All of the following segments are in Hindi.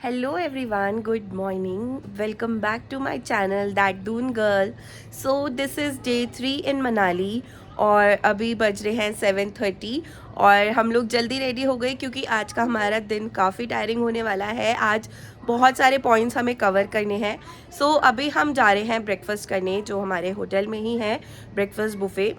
Hello everyone, good morning. Welcome back to my channel That Doon Girl. So this is day 3 in Manali और अभी बज रहे हैं 7:30 और हम लोग जल्दी रेडी हो गए क्योंकि आज का हमारा दिन काफ़ी टायरिंग होने वाला है। आज बहुत सारे पॉइंट्स हमें कवर करने हैं। सो अभी हम जा रहे हैं ब्रेकफास्ट करने जो हमारे होटल में ही है, ब्रेकफास्ट बुफे।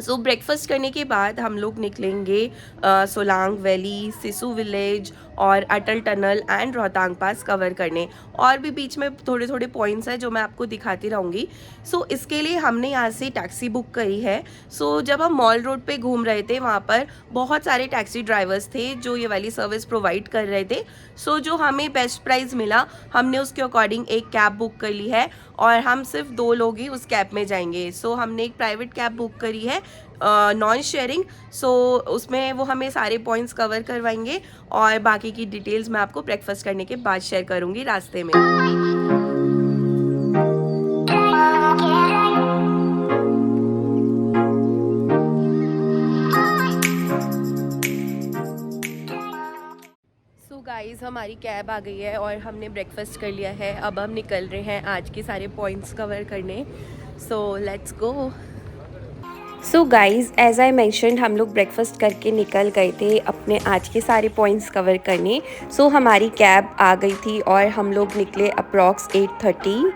सो ब्रेकफास्ट करने के बाद हम लोग निकलेंगे सोलांग वैली, सिसु विलेज और Atal tunnel and Rohtang pass cover करने। और भी बीच में थोड़े थोड़े पॉइंट्स हैं जो मैं आपको दिखाती रहूँगी। सो इसके लिए हमने यहाँ से टैक्सी बुक करी है। सो जब हम मॉल रोड पे घूम रहे थे वहाँ पर बहुत सारे टैक्सी ड्राइवर्स थे जो ये वाली सर्विस प्रोवाइड कर रहे थे। सो जो हमें बेस्ट प्राइस मिला हमने उसके अकॉर्डिंग एक कैब बुक कर ली है और हम सिर्फ 2 लोग ही उस कैब में जाएंगे। सो हमने एक प्राइवेट कैब बुक करी है नॉन शेयरिंग। सो उसमें वो हमें सारे पॉइंट्स कवर करवाएंगे और बाकी की डिटेल्स मैं आपको ब्रेकफास्ट करने के बाद शेयर करूँगी रास्ते में। गाइस हमारी कैब आ गई है और हमने ब्रेकफास्ट कर लिया है। अब हम निकल रहे हैं आज के सारे पॉइंट्स कवर करने। So let's go. So guys as I mentioned हम लोग ब्रेकफास्ट करके निकल गए थे अपने आज के सारे पॉइंट्स कवर करने। सो हमारी कैब आ गई थी और हम लोग निकले अप्रॉक्स 8:30।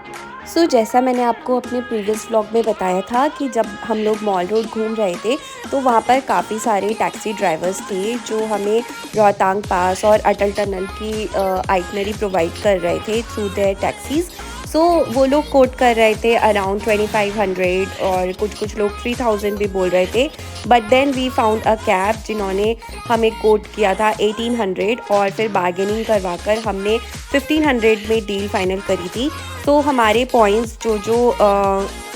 सो जैसा मैंने आपको अपने प्रीवियस व्लॉग में बताया था कि जब हम लोग मॉल रोड घूम रहे थे तो वहाँ पर काफ़ी सारे टैक्सी ड्राइवर्स थे जो हमें रोहतांग पास और अटल टनल की आइटनरी प्रोवाइड कर रहे थे थ्रू देयर टैक्सीज़। सो वो लोग कोट कर रहे थे अराउंड 2500 और कुछ लोग 3000 भी बोल रहे थे। But then we found a cab जिन्होंने हमें कोट किया था 1800 और फिर बार्गेनिंग करवा कर हमने 1500 में डील फाइनल करी थी। तो हमारे पॉइंट्स जो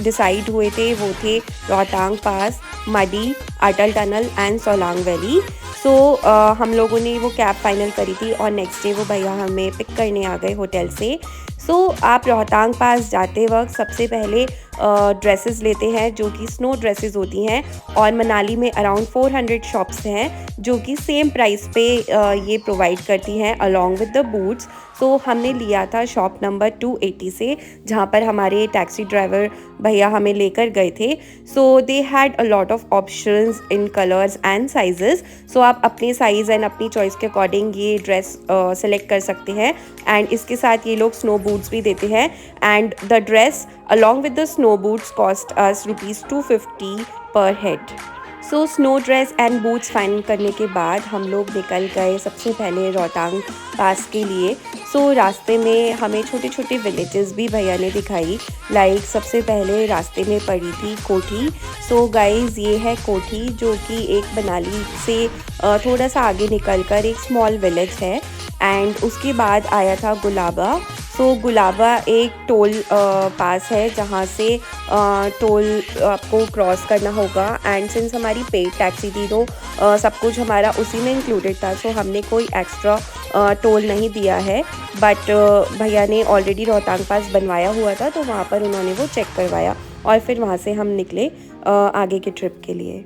डिसाइड हुए थे वो थे Rohtang pass, Marhi, Atal tunnel and Solang valley. So हम लोगों ने वो कैब फाइनल करी थी और नेक्स्ट डे वो भैया हमें पिक करने आ गए होटल से। सो आप रोहतांग पास जाते वक्त सबसे पहले ड्रेसेस लेते हैं जो कि स्नो ड्रेसेस होती हैं और मनाली में अराउंड 400 शॉप्स हैं जो कि सेम प्राइस पे ये प्रोवाइड करती हैं अलॉन्ग विद द बूट्स। सो हमने लिया था शॉप नंबर 280 से जहाँ पर हमारे टैक्सी ड्राइवर भैया हमें लेकर गए थे। So they had a lot of options in colours and sizes. So आप अपने साइज़ एंड अपनी चॉइस के अकॉर्डिंग ये ड्रेस सेलेक्ट कर सकते हैं एंड इसके साथ ये लोग स्नो बूट्स भी देते हैं and the dress along with the snow boots cost us ₹250 per head. So snow dress and boots final करने के बाद हम लोग निकल गए सबसे पहले रोहतांग पास के लिए। सो रास्ते में हमें छोटे छोटे विलेजेस भी भैया ने दिखाई। लाइक सबसे पहले रास्ते में पड़ी थी कोठी। सो गाइस ये है कोठी जो कि एक मनाली से थोड़ा सा आगे निकलकर एक स्मॉल विलेज है। एंड उसके बाद आया था गुलाबा। सो गुलाबा एक टोल पास है जहाँ से टोल आपको क्रॉस करना होगा एंड सिंस हमारी पेड टैक्सी थी तो सब कुछ हमारा उसी में इंक्लूडेड था। सो हमने कोई एक्स्ट्रा टोल नहीं दिया है। बट भैया ने ऑलरेडी रोहतांग पास बनवाया हुआ था तो वहाँ पर उन्होंने वो चेक करवाया और फिर वहाँ से हम निकले आगे के ट्रिप के लिए।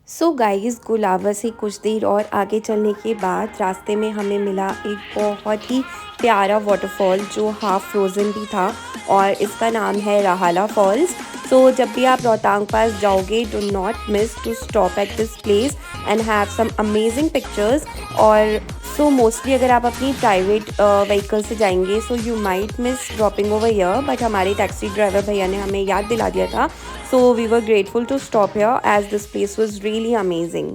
सो गाइस गुलाबा से कुछ देर और आगे चलने के बाद रास्ते में हमें मिला एक बहुत ही प्यारा वाटरफॉल जो हाफ फ्रोज़न भी था और इसका नाम है राहाला फॉल्स। सो जब भी आप रोहतांग पास जाओगे do not miss to stop at this place and have some amazing pictures. और सो मोस्टली अगर आप अपनी प्राइवेट व्हीकल से जाएंगे so you might miss dropping over here. But हमारे टैक्सी ड्राइवर भैया ने हमें याद दिला दिया था। So we were grateful to stop here as this place was really amazing.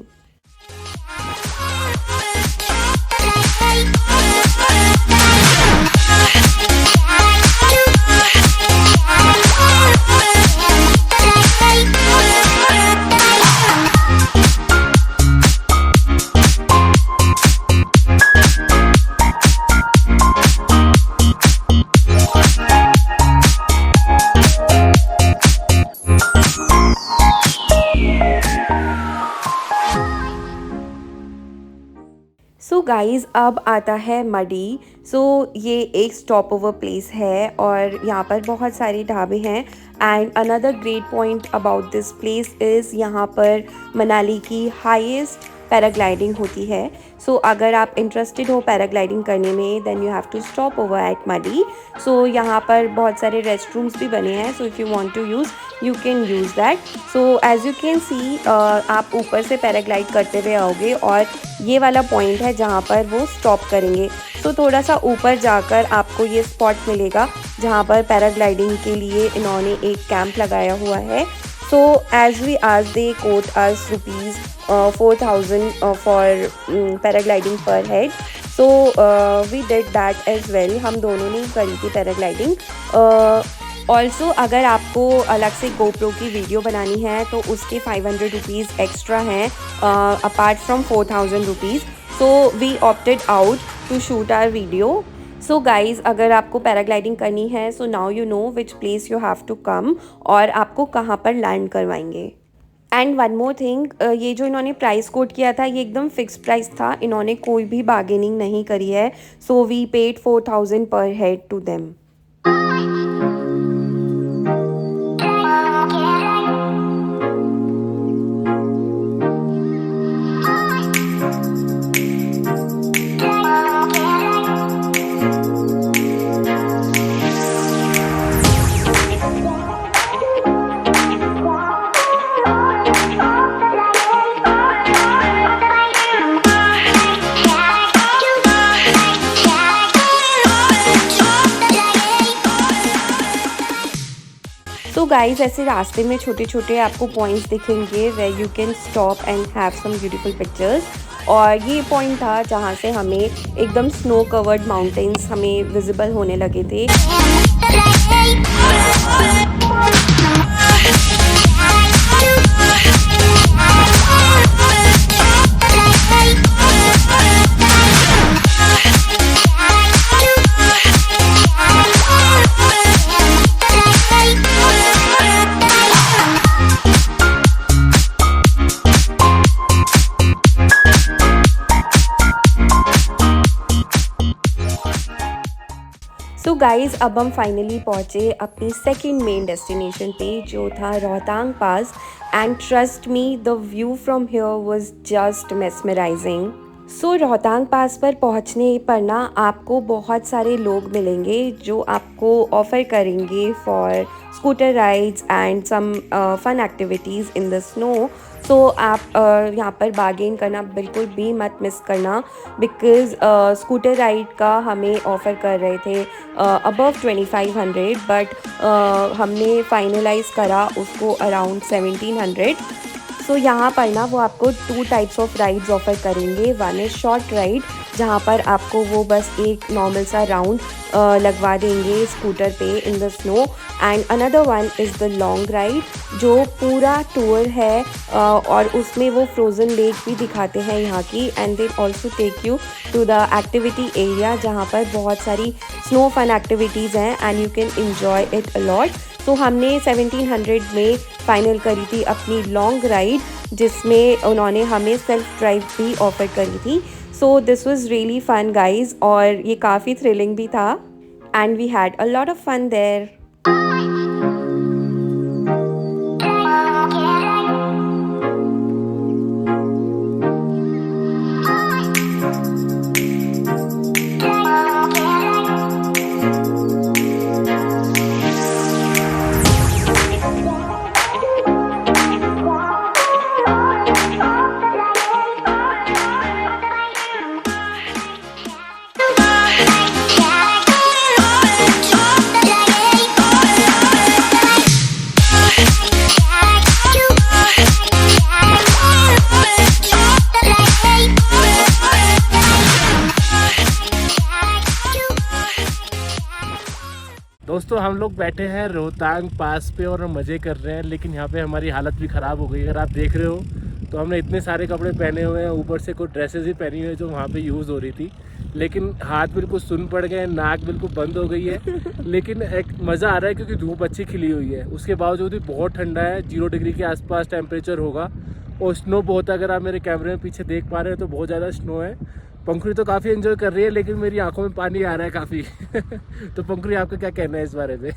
So guys अब आता है मडी। सो ये एक स्टॉप ओवर प्लेस है और यहाँ पर बहुत सारे ढाबे हैं। And another great point about this place is यहाँ पर मनाली की हाईएस्ट पैराग्लाइडिंग होती है। सो अगर आप इंटरेस्टेड हो पैराग्लाइडिंग करने में then you have to stop over at Marhi. So यहाँ पर बहुत सारे रेस्ट रूम्स भी बने हैं, so if you want to use you can use that. So as you can see आप ऊपर से पैराग्लाइड करते हुए आओगे और ये वाला पॉइंट है जहाँ पर वो स्टॉप करेंगे। तो थोड़ा सा ऊपर जाकर आपको ये स्पॉट मिलेगा जहाँ पर पैराग्लाइडिंग के लिए इन्होंने एक कैंप लगाया हुआ है। सो एज वी आज they quote us rupees 4,000 for paragliding per head. So we did that as well, हम दोनों ने करी थी पैराग्लाइडिंग। ऑल्सो अगर आपको अलग से गोप्रो की वीडियो बनानी है तो उसके 500 रुपीज़ एक्स्ट्रा हैं apart from 4,000 rupees. So we opted out to shoot our video. So guys अगर आपको पैराग्लाइडिंग करनी है so now you know which place you have to come और आपको कहाँ पर लैंड करवाएंगे। एंड वन मोर थिंग, ये जो इन्होंने प्राइस कोट किया था ये एकदम फिक्स प्राइस था, इन्होंने कोई भी बार्गेनिंग नहीं करी है। So we paid 4,000 per head to them. तो गाइज़ ऐसे रास्ते में छोटे छोटे आपको पॉइंट्स दिखेंगे where you can stop and have some beautiful pictures. और ये पॉइंट था जहाँ से हमें एकदम स्नो कवर्ड माउंटेन्स हमें विजिबल होने लगे थे। सो गाइज़ अब हम फाइनली पहुँचे अपनी सेकंड मेन डेस्टिनेशन पे जो था Rohtang pass. And trust me the view from here was just mesmerising. So Rohtang pass पर पहुँचने पर ना आपको बहुत सारे लोग मिलेंगे जो आपको ऑफ़र करेंगे for scooter rides and some fun activities in the snow. So आप यहाँ पर बार्गेन करना बिल्कुल भी मत मिस करना, बिकॉज़ स्कूटर राइड का हमें ऑफ़र कर रहे थे अबव 2,500 बट हमने फाइनलाइज करा उसको अराउंड 1,700। सो यहाँ पर ना वो आपको 2 टाइप्स ऑफ राइड्स ऑफ़र करेंगे। वन इज़ शॉर्ट राइड जहाँ पर आपको वो बस एक नॉर्मल सा राउंड लगवा देंगे स्कूटर पे इन the snow. And another one is the long ride जो पूरा टूर है और उसमें वो फ्रोज़न लेक भी दिखाते हैं यहाँ की। And they also take you to the activity area जहाँ पर बहुत सारी स्नो फन एक्टिविटीज़ हैं and you can enjoy it a lot. तो हमने 1,700 में फ़ाइनल करी थी अपनी लॉन्ग राइड जिसमें उन्होंने हमें सेल्फ ड्राइव भी ऑफ़र करी थी। So this was really fun guys और ये काफ़ी थ्रिलिंग भी था and we had a lot of fun there. दोस्तों हम लोग बैठे हैं रोहतांग पास पे और मज़े कर रहे हैं, लेकिन यहाँ पे हमारी हालत भी ख़राब हो गई। अगर आप देख रहे हो तो हमने इतने सारे कपड़े पहने हुए हैं, ऊपर से कुछ ड्रेसेस भी पहनी हुई है जो वहाँ पे यूज़ हो रही थी, लेकिन हाथ बिल्कुल सुन पड़ गए, नाक बिल्कुल बंद हो गई है। लेकिन एक मज़ा आ रहा है क्योंकि धूप अच्छी खिली हुई है। उसके बावजूद भी बहुत ठंडा है, 0 डिग्री के आसपास टेम्परेचर होगा और स्नो बहुत है। अगर आप मेरे कैमरे में पीछे देख पा रहे हो तो बहुत ज़्यादा स्नो है। पंखुड़ी तो काफ़ी एंजॉय कर रही है, लेकिन मेरी आंखों में पानी आ रहा है काफ़ी। तो पंखुड़ी, आपका क्या कहना है इस बारे में?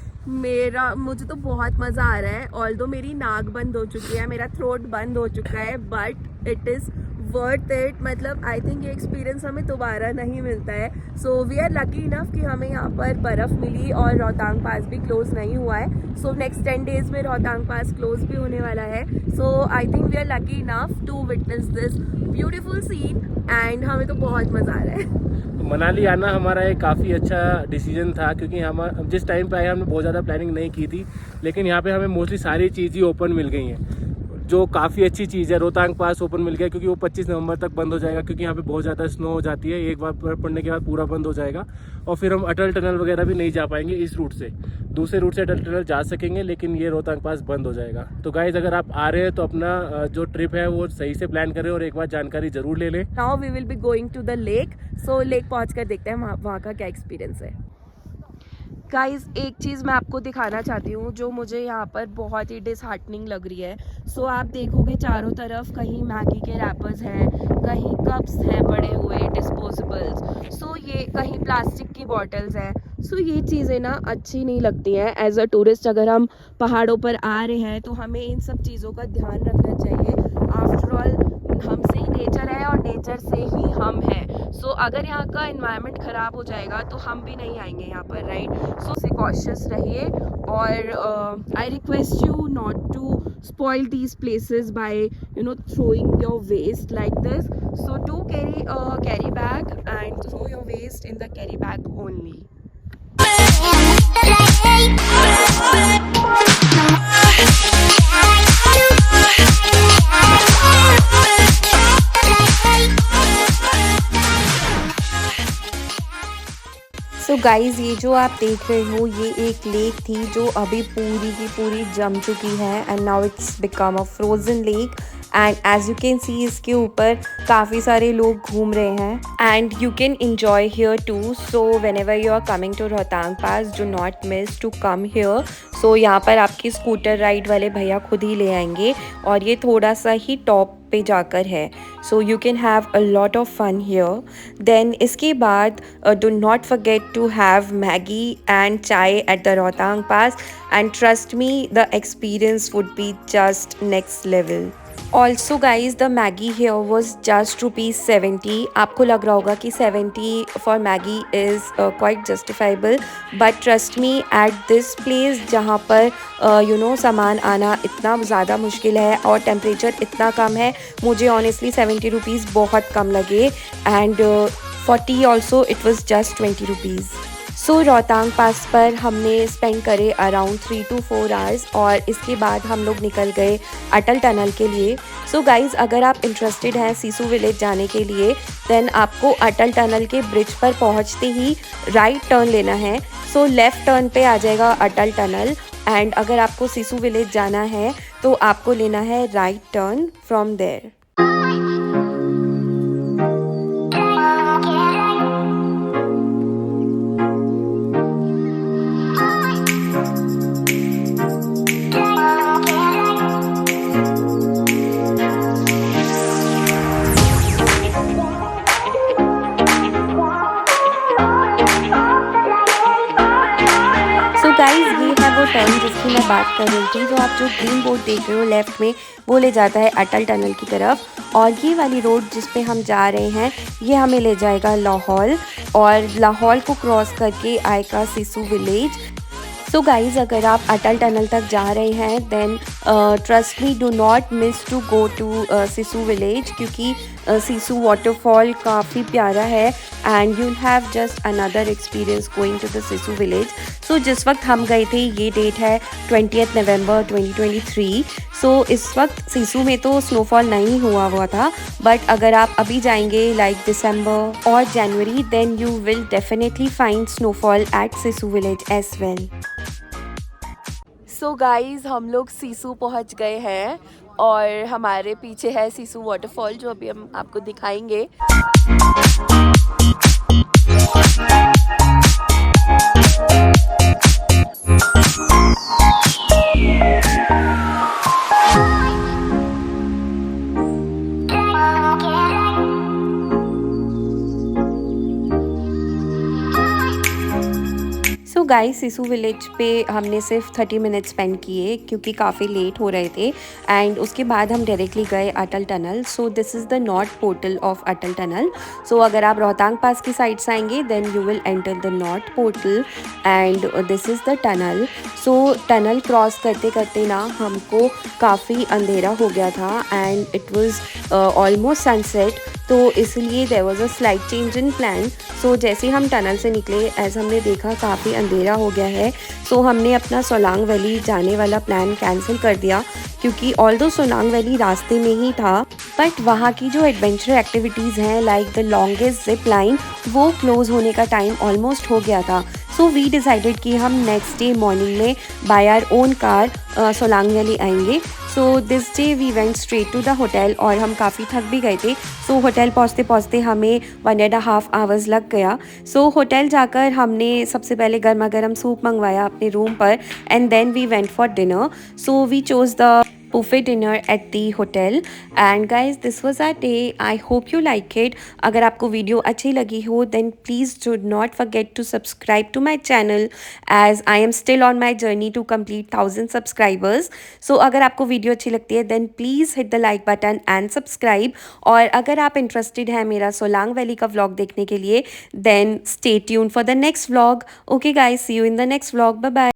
मुझे तो बहुत मज़ा आ रहा है। ऑल्दो मेरी नाक बंद हो चुकी है, मेरा थ्रोट बंद हो चुका है, but it is worth it. मतलब आई थिंक ये एक्सपीरियंस हमें दोबारा नहीं मिलता है। So we are lucky enough कि हमें यहाँ पर बर्फ़ मिली और रोहतांग पास भी क्लोज़ नहीं हुआ है। सो नेक्स्ट 10 डेज़ में रोहतांग पास क्लोज़ भी होने वाला है। So I think we are lucky enough to witness this beautiful scene and हमें तो बहुत मज़ा आ रहा है। मनाली आना हमारा एक काफ़ी अच्छा डिसीजन था, क्योंकि हम जिस टाइम पे आए हमने बहुत ज़्यादा प्लानिंग नहीं की थी, लेकिन यहाँ पे हमें मोस्टली सारी चीज़ ही ओपन मिल गई हैं, जो काफ़ी अच्छी चीज़ है। रोहतांग पास ओपन मिल गया, क्योंकि वो 25 नवंबर तक बंद हो जाएगा, क्योंकि यहाँ पे बहुत ज़्यादा स्नो हो जाती है। एक बार बर्फ़ पड़ने के बाद पूरा बंद हो जाएगा, और फिर हम अटल टनल वगैरह भी नहीं जा पाएंगे इस रूट से। दूसरे रूट से अटल टनल जा सकेंगे, लेकिन ये रोहतांग पास बंद हो जाएगा। तो गाइज, अगर आप आ रहे हैं तो अपना जो ट्रिप है वो सही से प्लान करें और एक बार जानकारी ज़रूर ले लें। Now we will be going to the lake. So lake पहुँच कर देखते हैं वहाँ का क्या एक्सपीरियंस है। गाइज़, एक चीज़ मैं आपको दिखाना चाहती हूँ जो मुझे यहाँ पर बहुत ही डिसहार्टनिंग लग रही है। सो आप देखोगे चारों तरफ कहीं मैगी के रैपर्स हैं, कहीं कप्स हैं पड़े हुए डिस्पोजेबल्स, सो ये कहीं प्लास्टिक की बॉटल्स हैं। सो ये चीज़ें ना अच्छी नहीं लगती हैं। एज अ टूरिस्ट अगर हम पहाड़ों पर आ रहे हैं तो हमें इन सब चीज़ों का ध्यान रखना चाहिए। आफ्टर ऑल हमसे ही नेचर है और नेचर से ही हम हैं। सो अगर यहाँ का एनवायरनमेंट ख़राब हो जाएगा तो हम भी नहीं आएंगे यहाँ पर, राइट? सो से कॉशियस रहिए और I request you not to spoil these places by throwing your waste like this. So do carry a carry bag and throw your waste in the carry bag only. So guys, ये जो आप देख रहे हो ये एक लेक थी जो अभी पूरी की पूरी जम चुकी है and now it's become a frozen lake. And as you can see इसके ऊपर काफ़ी सारे लोग घूम रहे हैं and you can enjoy here too. So whenever you are coming to Rohtang pass, do not miss to come here. So यहाँ पर आपकी स्कूटर राइड वाले भैया खुद ही ले आएंगे और ये थोड़ा सा ही टॉप पे जाकर है। So you can have a lot of fun here. Then इसके बाद do not forget to have Maggi and chai at the Rohtang pass and trust me the experience would be just next level. Also guys, the Maggi here was just ₹70। आपको लग रहा होगा कि 70 for Maggi is quite justifiable, but trust me at this place जहाँ पर सामान आना इतना ज़्यादा मुश्किल है और टेम्परेचर इतना कम है, मुझे ऑनेस्टली ₹70 बहुत कम लगे and for T also it was just ₹20। So Rohtang pass पर हमने स्पेंड करे अराउंड 3 to 4 आवर्स और इसके बाद हम लोग निकल गए अटल टनल के लिए। सो गाइज़, अगर आप इंटरेस्टेड हैं सिसु विलेज जाने के लिए, देन आपको अटल टनल के ब्रिज पर पहुंचते ही राइट टर्न लेना है। सो लेफ़्ट टर्न पे आ जाएगा अटल टनल एंड अगर आपको सिसु विलेज जाना है तो आपको लेना है right turn from there. Guys, ये है वो टर्न जिसकी मैं बात कर रही थी। जो आप जो ग्रीन बोर्ड देख रहे हो लेफ्ट में, वो ले जाता है अटल टनल की तरफ और ये वाली रोड जिस पे हम जा रहे हैं ये हमें ले जाएगा लाहौल और लाहौल को क्रॉस करके आएगा सिसु विलेज। सो गाइज़, अगर आप अटल टनल तक जा रहे हैं then trust me, do not miss to go to Sissu village, क्योंकि सिसु वाटरफॉल काफ़ी प्यारा है and you'll have just another experience going to the Sissu village. So जिस वक्त हम गए थे ये डेट है 20 नवंबर 2023। सो इस वक्त सिसु में तो स्नोफॉल नहीं हुआ था, बट अगर आप अभी जाएंगे लाइक दिसंबर और जनवरी then you will definitely find snowfall at Sissu village as well. So guys, हम लोग सिसु पहुंच गए हैं और हमारे पीछे है सिसु वाटरफॉल जो अभी हम आपको दिखाएंगे। गाइस सिसु विलेज पे हमने सिर्फ 30 मिनट्स स्पेंड किए क्योंकि काफ़ी लेट हो रहे थे एंड उसके बाद हम डायरेक्टली गए Atal tunnel. So this is the north portal of Atal tunnel. So अगर आप रोहतांग पास की साइड से आएंगे then you will enter the north portal and this is the tunnel. So tunnel cross करते करते ना हमको काफ़ी अंधेरा हो गया था and it was almost sunset, तो इसलिए there was a slight change in plan. So जैसे हम टनल से निकले एज हमने देखा काफ़ी अंधेरा हो गया है, सो हमने अपना सोलांग वैली जाने वाला प्लान कैंसिल कर दिया क्योंकि ऑल्दो सोलांग वैली रास्ते में ही था बट वहाँ की जो एडवेंचर एक्टिविटीज़ हैं like the longest zip line वो क्लोज़ होने का टाइम ऑलमोस्ट हो गया था। सो वी डिसाइडेड कि हम नेक्स्ट डे मॉर्निंग में by our own car Solang valley आएंगे। So this day we went straight to the hotel और हम काफ़ी थक भी गए थे। सो होटल पहुँचते पहुँचते हमें 1.5 आवर्स लग गया। सो होटल जाकर हमने सबसे पहले गर्मा गर्म सूप मंगवाया अपने रूम पर and then we went for dinner. So we chose the buffet dinner at the hotel and guys this was our day. I hope you like it. अगर आपको वीडियो अच्छी लगी हो then please do not forget to subscribe to my channel as I am still on my journey to complete 1000 subscribers. So अगर आपको वीडियो अच्छी लगती है then please hit the like button and subscribe. और अगर आप interested हैं मेरा सोलांग वैली का vlog देखने के लिए then stay tuned for the next vlog. Okay guys, see you in the next vlog. Bye bye.